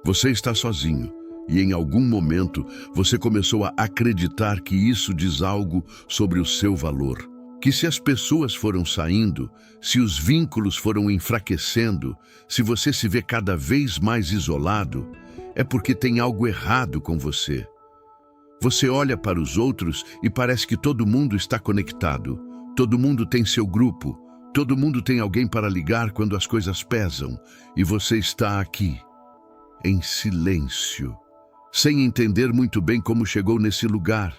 Você está sozinho e em algum momento você começou a acreditar que isso diz algo sobre o seu valor. Que se as pessoas foram saindo, se os vínculos foram enfraquecendo, se você se vê cada vez mais isolado, é porque tem algo errado com você. Você olha para os outros e parece que todo mundo está conectado. Todo mundo tem seu grupo. Todo mundo tem alguém para ligar quando as coisas pesam. E você está aqui, em silêncio, sem entender muito bem como chegou nesse lugar.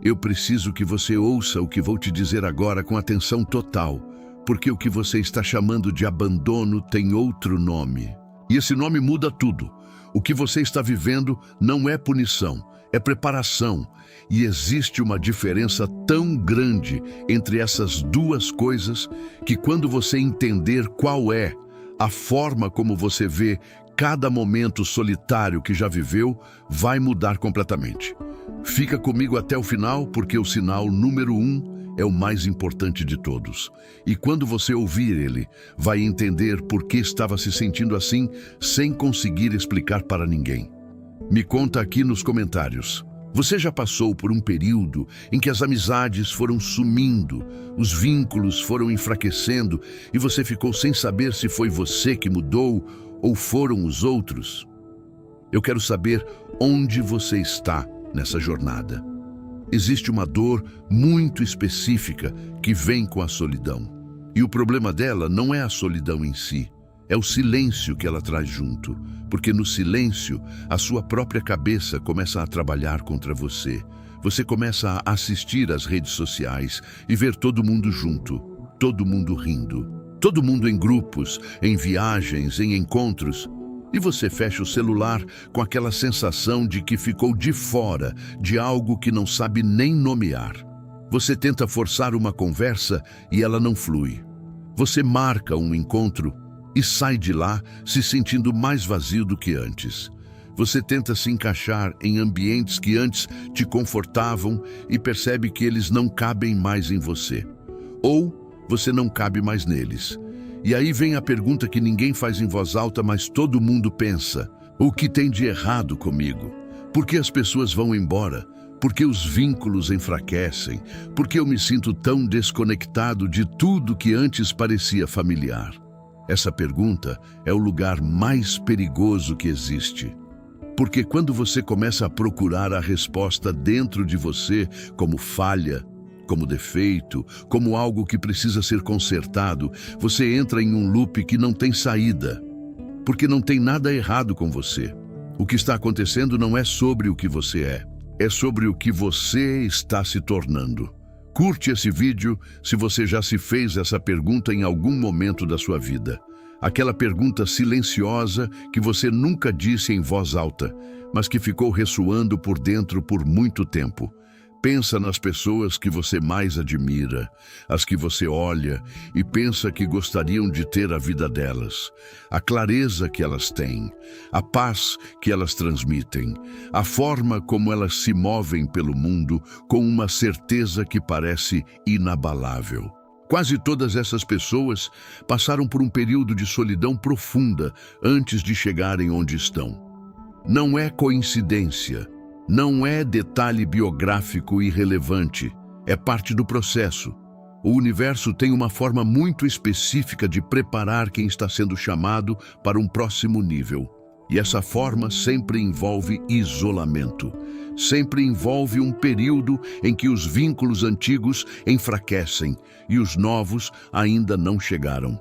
Eu preciso que você ouça o que vou te dizer agora com atenção total, porque o que você está chamando de abandono tem outro nome. E esse nome muda tudo. O que você está vivendo não é punição, é preparação. E existe uma diferença tão grande entre essas duas coisas que quando você entender qual é a forma como você vê cada momento solitário que já viveu, vai mudar completamente. Fica comigo até o final, porque o sinal número 1 é o mais importante de todos. E quando você ouvir ele, vai entender por que estava se sentindo assim, sem conseguir explicar para ninguém. Me conta aqui nos comentários. Você já passou por um período em que as amizades foram sumindo, os vínculos foram enfraquecendo e você ficou sem saber se foi você que mudou ou foram os outros? Eu quero saber onde você está nessa jornada. Existe uma dor muito específica que vem com a solidão. E o problema dela não é a solidão em si, é o silêncio que ela traz junto. Porque no silêncio, a sua própria cabeça começa a trabalhar contra você. Você começa a assistir às redes sociais e ver todo mundo junto, todo mundo rindo, todo mundo em grupos, em viagens, em encontros. E você fecha o celular com aquela sensação de que ficou de fora de algo que não sabe nem nomear. Você tenta forçar uma conversa e ela não flui. Você marca um encontro e sai de lá se sentindo mais vazio do que antes. Você tenta se encaixar em ambientes que antes te confortavam e percebe que eles não cabem mais em você. Ou você não cabe mais neles. E aí vem a pergunta que ninguém faz em voz alta, mas todo mundo pensa: o que tem de errado comigo? Por que as pessoas vão embora? Por que os vínculos enfraquecem? Por que eu me sinto tão desconectado de tudo que antes parecia familiar? Essa pergunta é o lugar mais perigoso que existe. Porque quando você começa a procurar a resposta dentro de você, como falha, como defeito, como algo que precisa ser consertado, você entra em um loop que não tem saída. Porque não tem nada errado com você. O que está acontecendo não é sobre o que você é sobre o que você está se tornando. Curte esse vídeo se você já se fez essa pergunta em algum momento da sua vida. Aquela pergunta silenciosa que você nunca disse em voz alta, mas que ficou ressoando por dentro por muito tempo. Pensa nas pessoas que você mais admira, as que você olha e pensa que gostariam de ter a vida delas, a clareza que elas têm, a paz que elas transmitem, a forma como elas se movem pelo mundo com uma certeza que parece inabalável. Quase todas essas pessoas passaram por um período de solidão profunda antes de chegarem onde estão. Não é coincidência. Não é detalhe biográfico irrelevante, é parte do processo. O universo tem uma forma muito específica de preparar quem está sendo chamado para um próximo nível. E essa forma sempre envolve isolamento. Sempre envolve um período em que os vínculos antigos enfraquecem e os novos ainda não chegaram.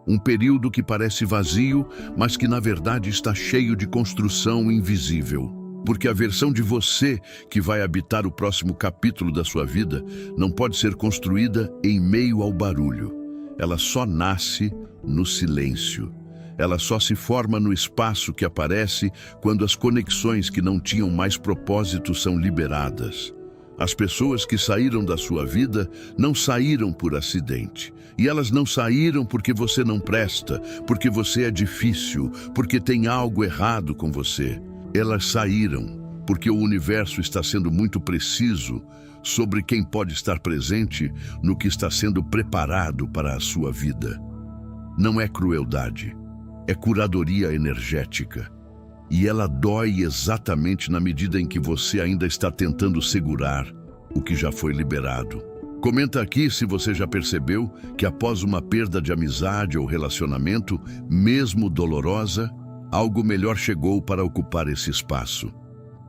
Um período que parece vazio, mas que na verdade está cheio de construção invisível. Porque a versão de você que vai habitar o próximo capítulo da sua vida não pode ser construída em meio ao barulho. Ela só nasce no silêncio. Ela só se forma no espaço que aparece quando as conexões que não tinham mais propósito são liberadas. As pessoas que saíram da sua vida não saíram por acidente. E elas não saíram porque você não presta, porque você é difícil, porque tem algo errado com você. Elas saíram porque o universo está sendo muito preciso sobre quem pode estar presente no que está sendo preparado para a sua vida. Não é crueldade, é curadoria energética. e ela dói exatamente na medida em que você ainda está tentando segurar o que já foi liberado. Comenta aqui se você já percebeu que após uma perda de amizade ou relacionamento, mesmo dolorosa, algo melhor chegou para ocupar esse espaço.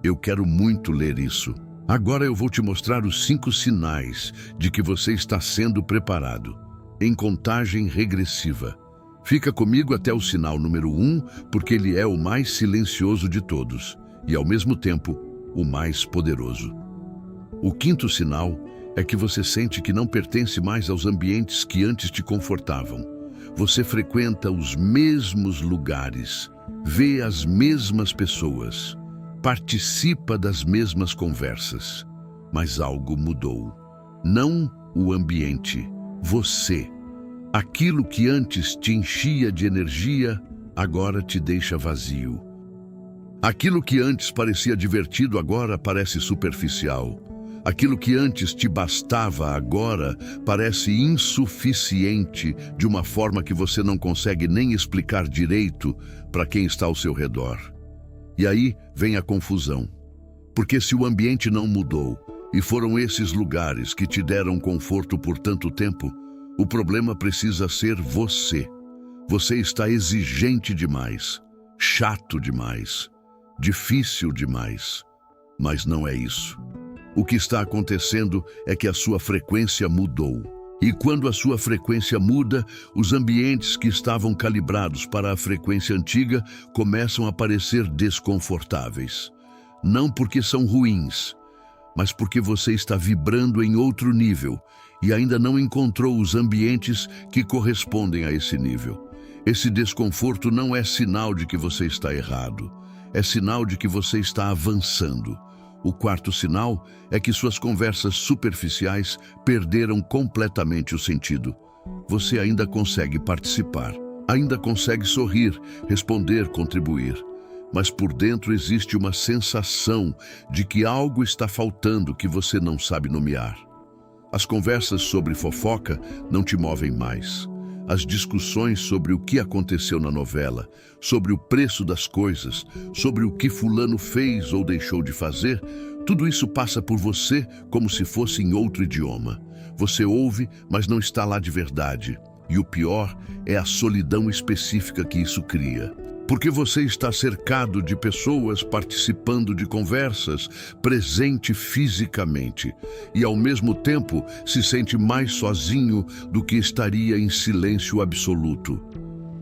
Eu quero muito ler isso. Agora eu vou te mostrar os 5 sinais de que você está sendo preparado, em contagem regressiva. Fica comigo até o sinal número 1, porque ele é o mais silencioso de todos e, ao mesmo tempo, o mais poderoso. O 5º sinal é que você sente que não pertence mais aos ambientes que antes te confortavam. Você frequenta os mesmos lugares, vê as mesmas pessoas, participa das mesmas conversas, mas algo mudou. Não o ambiente, você. Aquilo que antes te enchia de energia, agora te deixa vazio. Aquilo que antes parecia divertido, agora parece superficial. Aquilo que antes te bastava, agora parece insuficiente de uma forma que você não consegue nem explicar direito para quem está ao seu redor. E aí vem a confusão. Porque se o ambiente não mudou e foram esses lugares que te deram conforto por tanto tempo, o problema precisa ser você. Você está exigente demais, chato demais, difícil demais. Mas não é isso. O que está acontecendo é que a sua frequência mudou. E quando a sua frequência muda, os ambientes que estavam calibrados para a frequência antiga começam a parecer desconfortáveis. Não porque são ruins, mas porque você está vibrando em outro nível e ainda não encontrou os ambientes que correspondem a esse nível. Esse desconforto não é sinal de que você está errado, é sinal de que você está avançando. O 4º sinal é que suas conversas superficiais perderam completamente o sentido. Você ainda consegue participar, ainda consegue sorrir, responder, contribuir. Mas por dentro existe uma sensação de que algo está faltando que você não sabe nomear. As conversas sobre fofoca não te movem mais. As discussões sobre o que aconteceu na novela, sobre o preço das coisas, sobre o que fulano fez ou deixou de fazer, tudo isso passa por você como se fosse em outro idioma. Você ouve, mas não está lá de verdade. E o pior é a solidão específica que isso cria. Porque você está cercado de pessoas participando de conversas, presente fisicamente, e ao mesmo tempo se sente mais sozinho do que estaria em silêncio absoluto.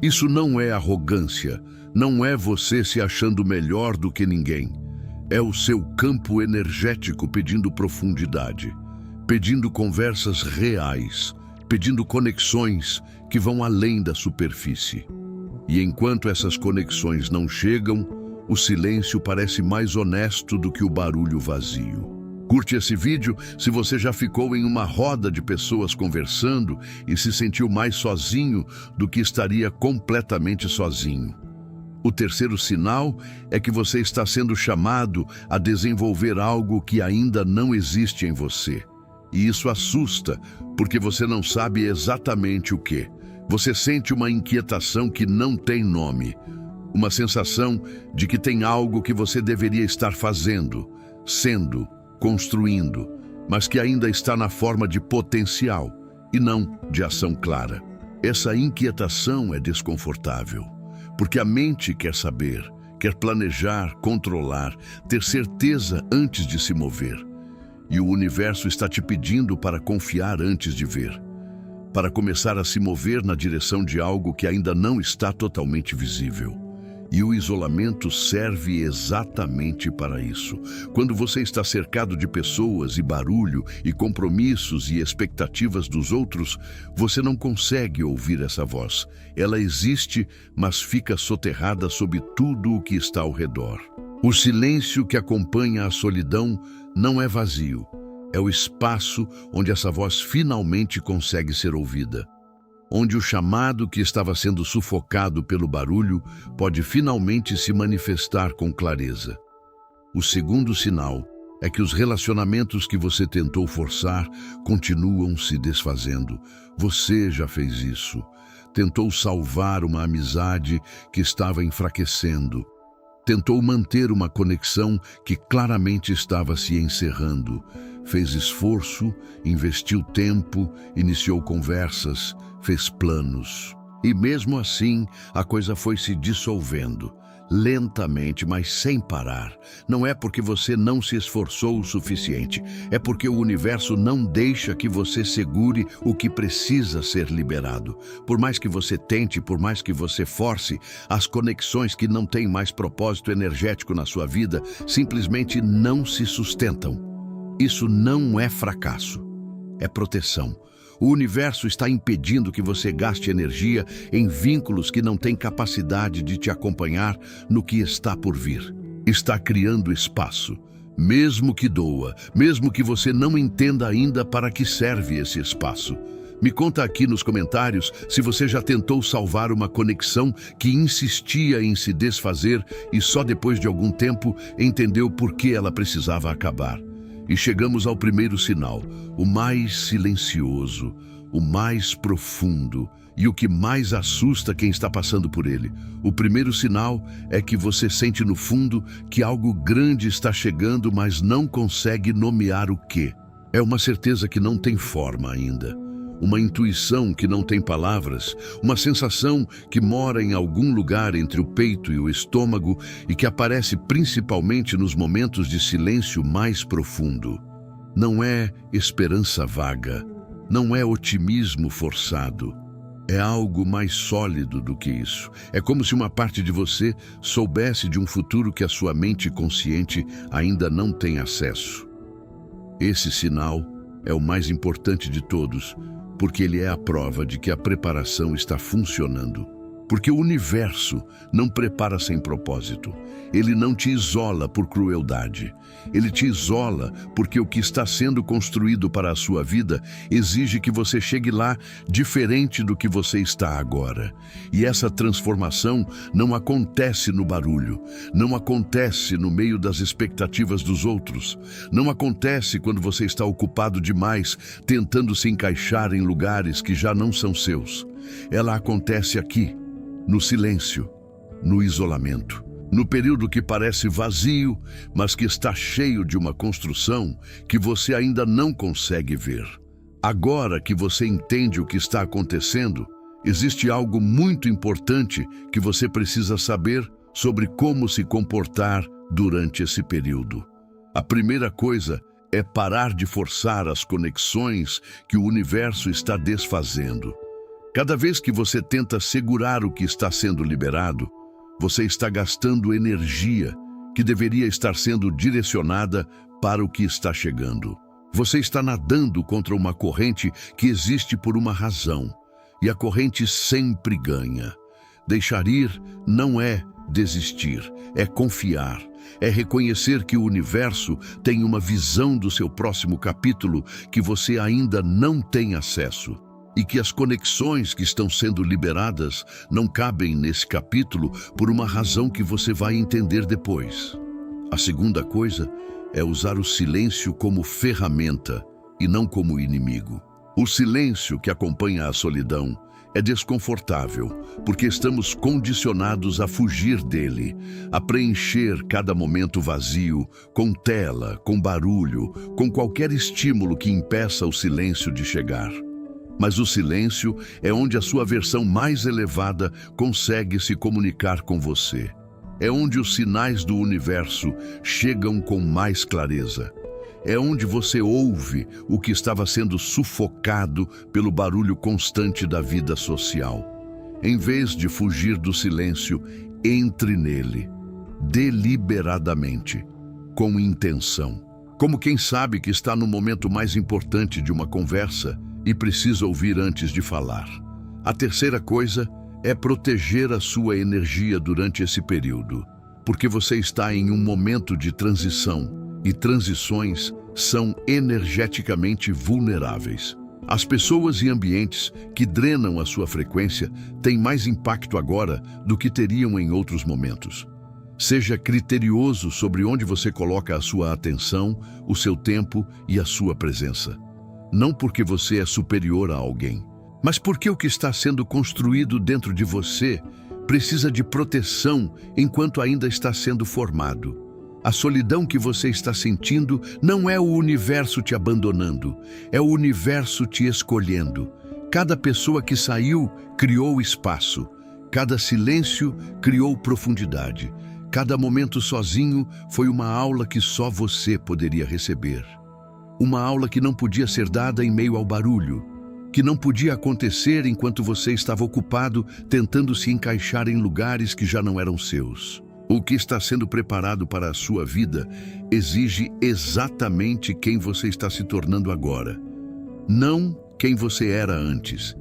Isso não é arrogância, não é você se achando melhor do que ninguém. É o seu campo energético pedindo profundidade, pedindo conversas reais, pedindo conexões que vão além da superfície. E enquanto essas conexões não chegam, o silêncio parece mais honesto do que o barulho vazio. Curte esse vídeo se você já ficou em uma roda de pessoas conversando e se sentiu mais sozinho do que estaria completamente sozinho. O 3º sinal é que você está sendo chamado a desenvolver algo que ainda não existe em você. E isso assusta, porque você não sabe exatamente o que. Você sente uma inquietação que não tem nome, uma sensação de que tem algo que você deveria estar fazendo, sendo, construindo, mas que ainda está na forma de potencial e não de ação clara. Essa inquietação é desconfortável, porque a mente quer saber, quer planejar, controlar, ter certeza antes de se mover. E o universo está te pedindo para confiar antes de ver, para começar a se mover na direção de algo que ainda não está totalmente visível. E o isolamento serve exatamente para isso. Quando você está cercado de pessoas e barulho e compromissos e expectativas dos outros, você não consegue ouvir essa voz. Ela existe, mas fica soterrada sob tudo o que está ao redor. O silêncio que acompanha a solidão não é vazio. É o espaço onde essa voz finalmente consegue ser ouvida. Onde o chamado que estava sendo sufocado pelo barulho pode finalmente se manifestar com clareza. O 2º sinal é que os relacionamentos que você tentou forçar continuam se desfazendo. Você já fez isso. Tentou salvar uma amizade que estava enfraquecendo. Tentou manter uma conexão que claramente estava se encerrando. Fez esforço, investiu tempo, iniciou conversas, fez planos. E mesmo assim, a coisa foi se dissolvendo. Lentamente, mas sem parar. Não é porque você não se esforçou o suficiente, é porque o universo não deixa que você segure o que precisa ser liberado. Por mais que você tente, por mais que você force, as conexões que não têm mais propósito energético na sua vida simplesmente não se sustentam. Isso não é fracasso, é proteção. O universo está impedindo que você gaste energia em vínculos que não têm capacidade de te acompanhar no que está por vir. Está criando espaço, mesmo que doa, mesmo que você não entenda ainda para que serve esse espaço. Me conta aqui nos comentários se você já tentou salvar uma conexão que insistia em se desfazer e só depois de algum tempo entendeu por que ela precisava acabar. E chegamos ao primeiro sinal, o mais silencioso, o mais profundo e o que mais assusta quem está passando por ele. O primeiro sinal é que você sente no fundo que algo grande está chegando, mas não consegue nomear o quê. É uma certeza que não tem forma ainda. Uma intuição que não tem palavras, uma sensação que mora em algum lugar entre o peito e o estômago e que aparece principalmente nos momentos de silêncio mais profundo. Não é esperança vaga, não é otimismo forçado. É algo mais sólido do que isso. É como se uma parte de você soubesse de um futuro que a sua mente consciente ainda não tem acesso. Esse sinal é o mais importante de todos, porque ele é a prova de que a preparação está funcionando. Porque o universo não prepara sem propósito. Ele não te isola por crueldade. Ele te isola porque o que está sendo construído para a sua vida exige que você chegue lá diferente do que você está agora. E essa transformação não acontece no barulho, não acontece no meio das expectativas dos outros, não acontece quando você está ocupado demais tentando se encaixar em lugares que já não são seus. Ela acontece aqui, no silêncio, no isolamento, no período que parece vazio, mas que está cheio de uma construção que você ainda não consegue ver. Agora que você entende o que está acontecendo, existe algo muito importante que você precisa saber sobre como se comportar durante esse período. A primeira coisa é parar de forçar as conexões que o universo está desfazendo. Cada vez que você tenta segurar o que está sendo liberado, você está gastando energia que deveria estar sendo direcionada para o que está chegando. Você está nadando contra uma corrente que existe por uma razão, e a corrente sempre ganha. Deixar ir não é desistir, é confiar, é reconhecer que o universo tem uma visão do seu próximo capítulo que você ainda não tem acesso. E que as conexões que estão sendo liberadas não cabem nesse capítulo por uma razão que você vai entender depois. A segunda coisa é usar o silêncio como ferramenta e não como inimigo. O silêncio que acompanha a solidão é desconfortável, porque estamos condicionados a fugir dele, a preencher cada momento vazio com tela, com barulho, com qualquer estímulo que impeça o silêncio de chegar. Mas o silêncio é onde a sua versão mais elevada consegue se comunicar com você. É onde os sinais do universo chegam com mais clareza. É onde você ouve o que estava sendo sufocado pelo barulho constante da vida social. Em vez de fugir do silêncio, entre nele, deliberadamente, com intenção. Como quem sabe que está no momento mais importante de uma conversa e precisa ouvir antes de falar. A terceira coisa é proteger a sua energia durante esse período, porque você está em um momento de transição, e transições são energeticamente vulneráveis. As pessoas e ambientes que drenam a sua frequência têm mais impacto agora do que teriam em outros momentos. Seja criterioso sobre onde você coloca a sua atenção, o seu tempo e a sua presença. Não porque você é superior a alguém, mas porque o que está sendo construído dentro de você precisa de proteção enquanto ainda está sendo formado. A solidão que você está sentindo não é o universo te abandonando, é o universo te escolhendo. Cada pessoa que saiu criou espaço, cada silêncio criou profundidade, cada momento sozinho foi uma aula que só você poderia receber. Uma aula que não podia ser dada em meio ao barulho, que não podia acontecer enquanto você estava ocupado tentando se encaixar em lugares que já não eram seus. O que está sendo preparado para a sua vida exige exatamente quem você está se tornando agora. Não quem você era antes.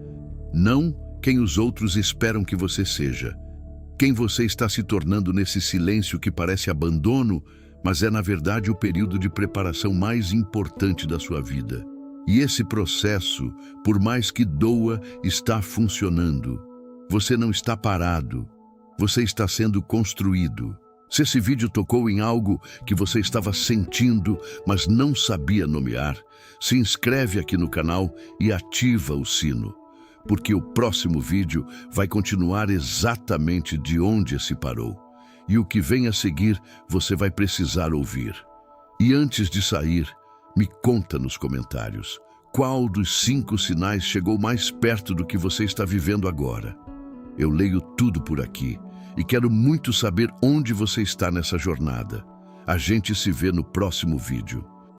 Não quem os outros esperam que você seja. Quem você está se tornando nesse silêncio que parece abandono, mas é na verdade o período de preparação mais importante da sua vida. E esse processo, por mais que doa, está funcionando. Você não está parado. Você está sendo construído. Se esse vídeo tocou em algo que você estava sentindo, mas não sabia nomear, se inscreve aqui no canal e ativa o sino, porque o próximo vídeo vai continuar exatamente de onde se parou. E o que vem a seguir você vai precisar ouvir. E antes de sair, me conta nos comentários, qual dos 5 sinais chegou mais perto do que você está vivendo agora? Eu leio tudo por aqui e quero muito saber onde você está nessa jornada. A gente se vê no próximo vídeo.